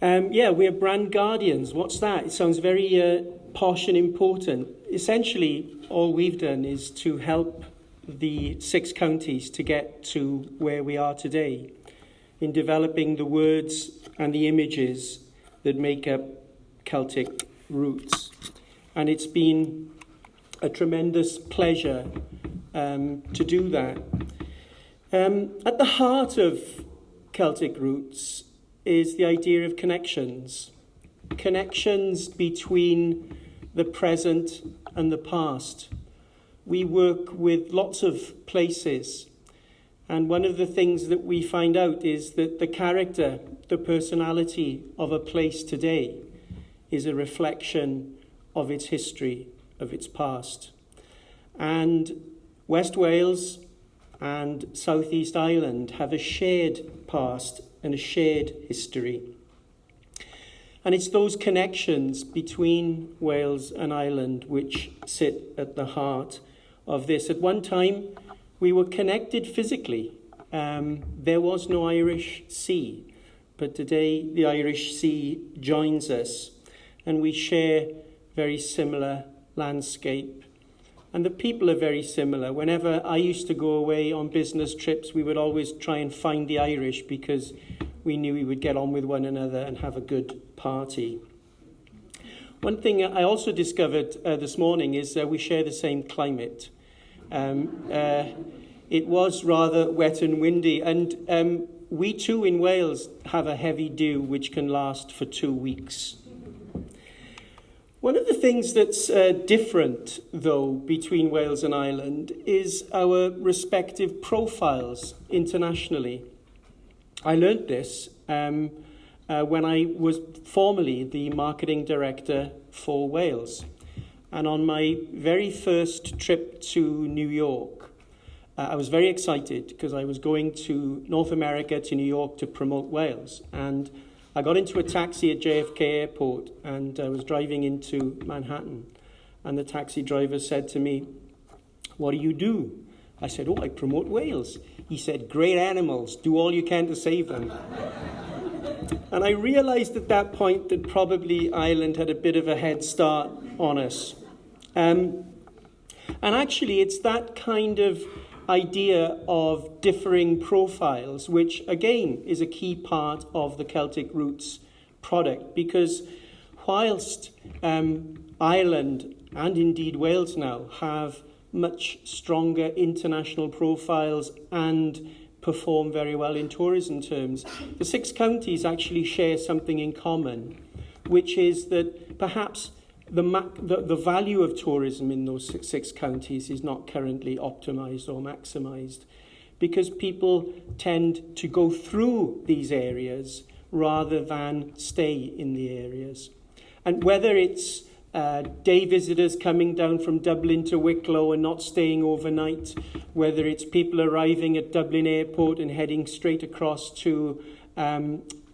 We're brand guardians. What's that? It sounds very posh and important. Essentially, all we've done is to help the 6 counties to get to where we are today in developing the words and the images that make up Celtic Roots. And it's been a tremendous pleasure to do that. At the heart of Celtic Roots is the idea of connections. Connections between the present and the past. We work with lots of places, and one of the things that we find out is that the character, the personality of a place today is a reflection of its history, of its past. And West Wales and South East Ireland have a shared past and a shared history. And it's those connections between Wales and Ireland which sit at the heart of this. At one time, we were connected physically. There was no Irish Sea, but today the Irish Sea joins us, and we share very similar landscape. And the people are very similar. Whenever I used to go away on business trips, we would always try and find the Irish because we knew we would get on with one another and have a good party. One thing I also discovered this morning is we share the same climate. It was rather wet and windy, and we too in Wales have a heavy dew which can last for 2 weeks. One of the things that's different, though, between Wales and Ireland is our respective profiles internationally. I learnt this when I was formerly the marketing director for Wales. And on my very first trip to New York, I was very excited because I was going to North America, to New York, to promote Wales. And I got into a taxi at JFK Airport, and I was driving into Manhattan. And the taxi driver said to me, "What do you do?" I said, "Oh, I promote Wales." He said, "Great animals, do all you can to save them." And I realized at that point that probably Ireland had a bit of a head start on us. And actually, it's that kind of idea of differing profiles, which again is a key part of the Celtic Roots product, because whilst Ireland and indeed Wales now have much stronger international profiles and perform very well in tourism terms, the 6 counties actually share something in common, which is that perhaps the value of tourism in those 6 counties is not currently optimized or maximized, because people tend to go through these areas rather than stay in the areas. And whether it's day visitors coming down from Dublin to Wicklow and not staying overnight, whether it's people arriving at Dublin Airport and heading straight across to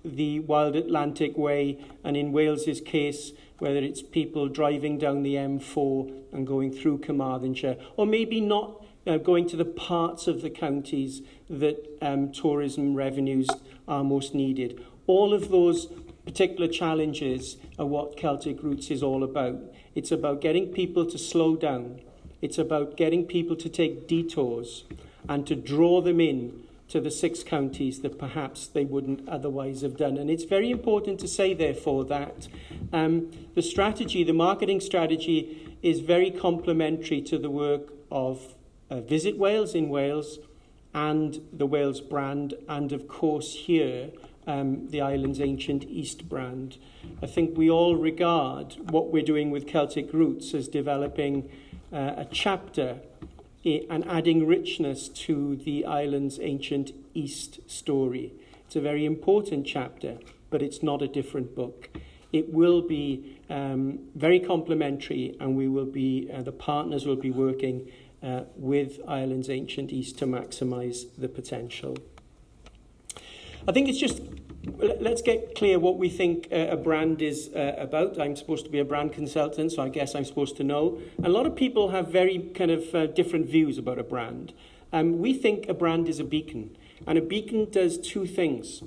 the Wild Atlantic Way, and in Wales's case, whether it's people driving down the M4 and going through Carmarthenshire, or maybe not going to the parts of the counties that tourism revenues are most needed. All of those particular challenges are what Celtic Roots is all about. It's about getting people to slow down. It's about getting people to take detours and to draw them in to the 6 counties that perhaps they wouldn't otherwise have done. And it's very important to say, therefore, that the strategy, the marketing strategy, is very complementary to the work of Visit Wales in Wales and the Wales brand, and of course here, the island's Ancient East brand. I think we all regard what we're doing with Celtic Roots as developing a chapter and adding richness to the island's Ancient East story. It's a very important chapter, but it's not a different book. It will be very complementary, and we will be the partners will be working with Ireland's Ancient East to maximise the potential. I think it's just, let's get clear what we think a brand is about. I'm supposed to be a brand consultant, so I guess I'm supposed to know. A lot of people have very kind of different views about a brand. We think a brand is a beacon, and a beacon does 2 things.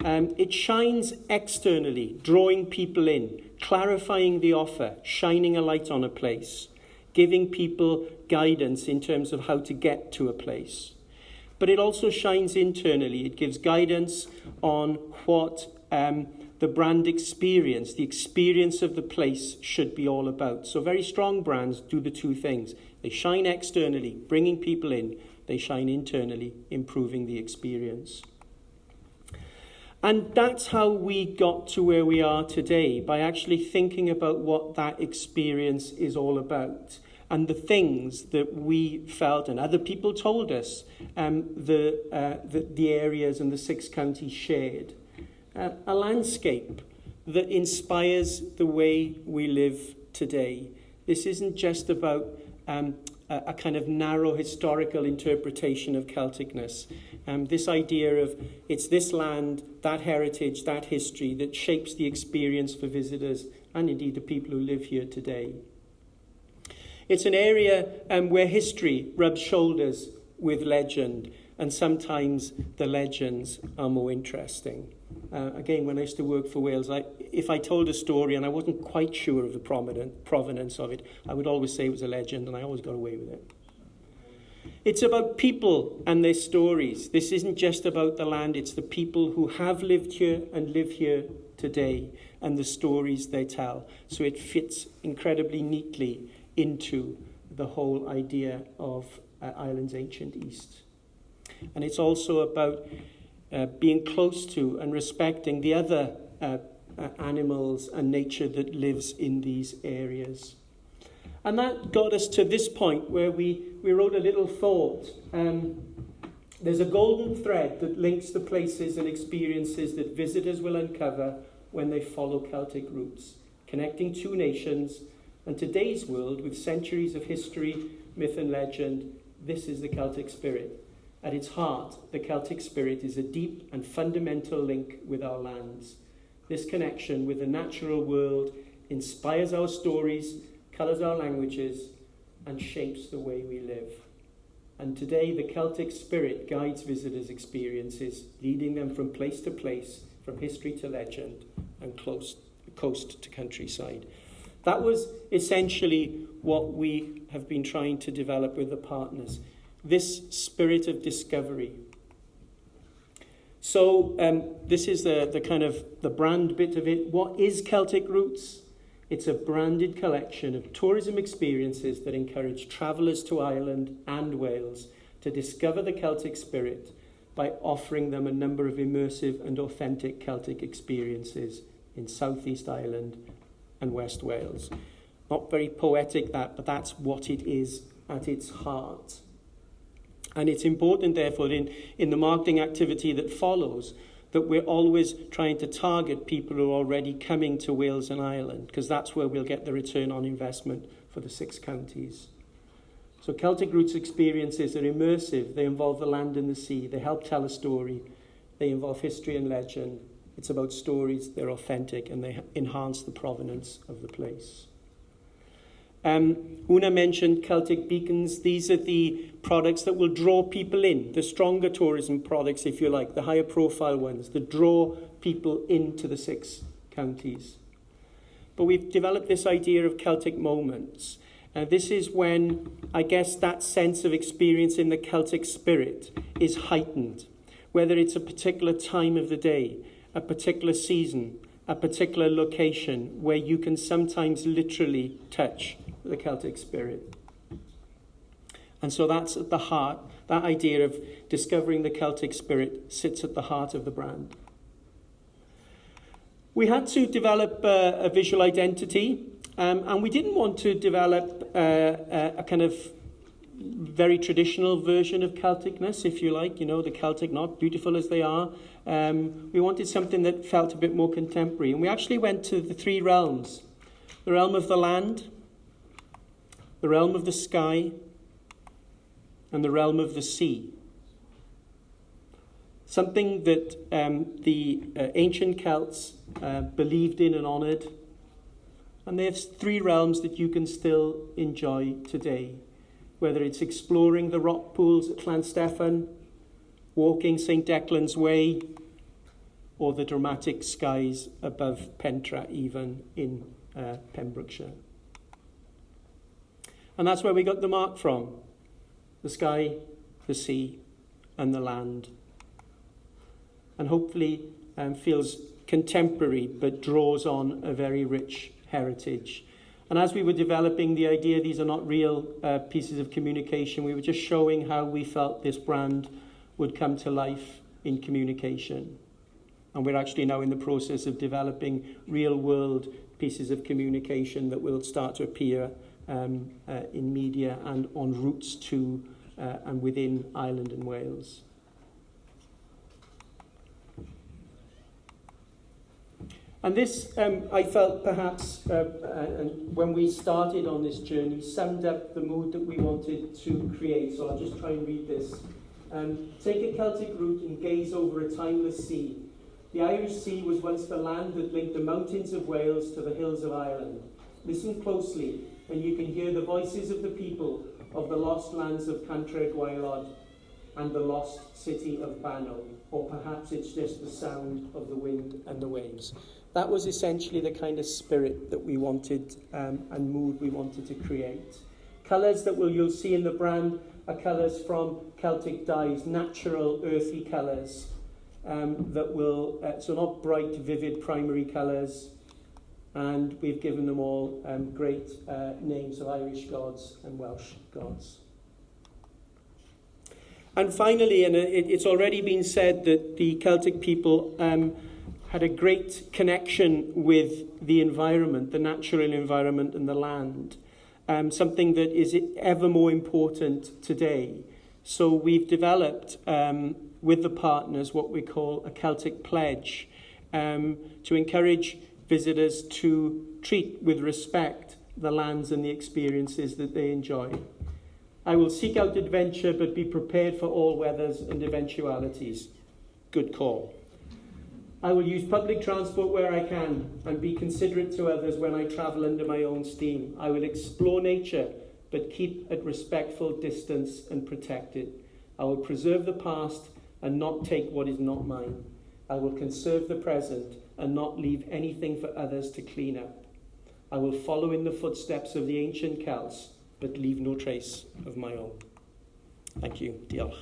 It shines externally, drawing people in, clarifying the offer, shining a light on a place, giving people guidance in terms of how to get to a place. But it also shines internally. It gives guidance on what the brand experience, the experience of the place should be all about. So very strong brands do the two things. They shine externally, bringing people in. They shine internally, improving the experience. And that's how we got to where we are today, by actually thinking about what that experience is all about. And the things that we felt and other people told us the areas and the 6 counties shared. A landscape that inspires the way we live today. This isn't just about a kind of narrow historical interpretation of Celticness. This idea of it's this land, that heritage, that history that shapes the experience for visitors and indeed the people who live here today. It's an area where history rubs shoulders with legend, and sometimes the legends are more interesting. Again, when I used to work for Wales, if I told a story and I wasn't quite sure of the provenance of it, I would always say it was a legend, and I always got away with it. It's about people and their stories. This isn't just about the land, it's the people who have lived here and live here today and the stories they tell. So it fits incredibly neatly into the whole idea of Ireland's ancient East. And it's also about being close to and respecting the other animals and nature that lives in these areas. And that got us to this point where we wrote a little thought. There's a golden thread that links the places and experiences that visitors will uncover when they follow Celtic roots, connecting 2 nations and today's world with centuries of history, myth and legend. This is the Celtic spirit. At its heart, the Celtic spirit is a deep and fundamental link with our lands. This connection with the natural world inspires our stories, colours our languages, and shapes the way we live. And today, the Celtic spirit guides visitors' experiences, leading them from place to place, from history to legend, and coast to countryside. That was essentially what we have been trying to develop with the partners. This spirit of discovery. So this is the kind of the brand bit of it. What is Celtic Roots? It's a branded collection of tourism experiences that encourage travellers to Ireland and Wales to discover the Celtic spirit by offering them a number of immersive and authentic Celtic experiences in South East Ireland and West Wales. Not very poetic, but that's what it is at its heart. And it's important, therefore, in the marketing activity that follows, that we're always trying to target people who are already coming to Wales and Ireland, because that's where we'll get the return on investment for the 6 counties. So Celtic Roots experiences are immersive. They involve the land and the sea. They help tell a story. They involve history and legend. It's about stories. They're authentic, and they enhance the provenance of the place. Una mentioned Celtic Beacons. These are the products that will draw people in, the stronger tourism products, if you like, the higher profile ones, that draw people into the 6 counties. But we've developed this idea of Celtic moments. This is when, I guess, that sense of experience in the Celtic spirit is heightened, whether it's a particular time of the day, a particular season, a particular location, where you can sometimes literally touch the Celtic spirit. And so that's at the heart. That idea of discovering the Celtic spirit sits at the heart of the brand. We had to develop a visual identity, and we didn't want to develop a kind of very traditional version of Celticness, if you like, the Celtic knot, beautiful as they are. We wanted something that felt a bit more contemporary. And we actually went to the 3 realms. The realm of the land, the realm of the sky, and the realm of the sea. Something that the ancient Celts believed in and honoured. And there's 3 realms that you can still enjoy today. Whether it's exploring the rock pools at Llanstefan, walking St. Declan's Way, or the dramatic skies above Pentra, even in Pembrokeshire. And that's where we got the mark from: the sky, the sea, and the land. And hopefully feels contemporary, but draws on a very rich heritage. And as we were developing the idea, these are not real pieces of communication, we were just showing how we felt this brand would come to life in communication. And we're actually now in the process of developing real-world pieces of communication that will start to appear in media and on routes to and within Ireland and Wales. And this, I felt perhaps, and when we started on this journey, summed up the mood that we wanted to create. So I'll just try and read this. Take a Celtic route and gaze over a timeless sea. The Irish Sea was once the land that linked the mountains of Wales to the hills of Ireland. Listen closely, and you can hear the voices of the people of the lost lands of Cantref Gwaelod and the lost city of Banno. Or perhaps it's just the sound of the wind and the waves. That was essentially the kind of spirit that we wanted and mood we wanted to create. Colours that you'll see in the brand are colours from Celtic dyes, natural earthy colours that will, so not bright, vivid primary colours. And we've given them all great names of Irish gods and Welsh gods. And finally, and it's already been said that the Celtic people had a great connection with the environment, the natural environment and the land, something that is ever more important today. So we've developed with the partners what we call a Celtic Pledge to encourage visitors to treat with respect the lands and the experiences that they enjoy. I will seek out adventure, but be prepared for all weathers and eventualities. Good call. I will use public transport where I can and be considerate to others when I travel under my own steam. I will explore nature, but keep at respectful distance and protect it. I will preserve the past and not take what is not mine. I will conserve the present and not leave anything for others to clean up. I will follow in the footsteps of the ancient Celts, but leave no trace of my own. Thank you. Diolch.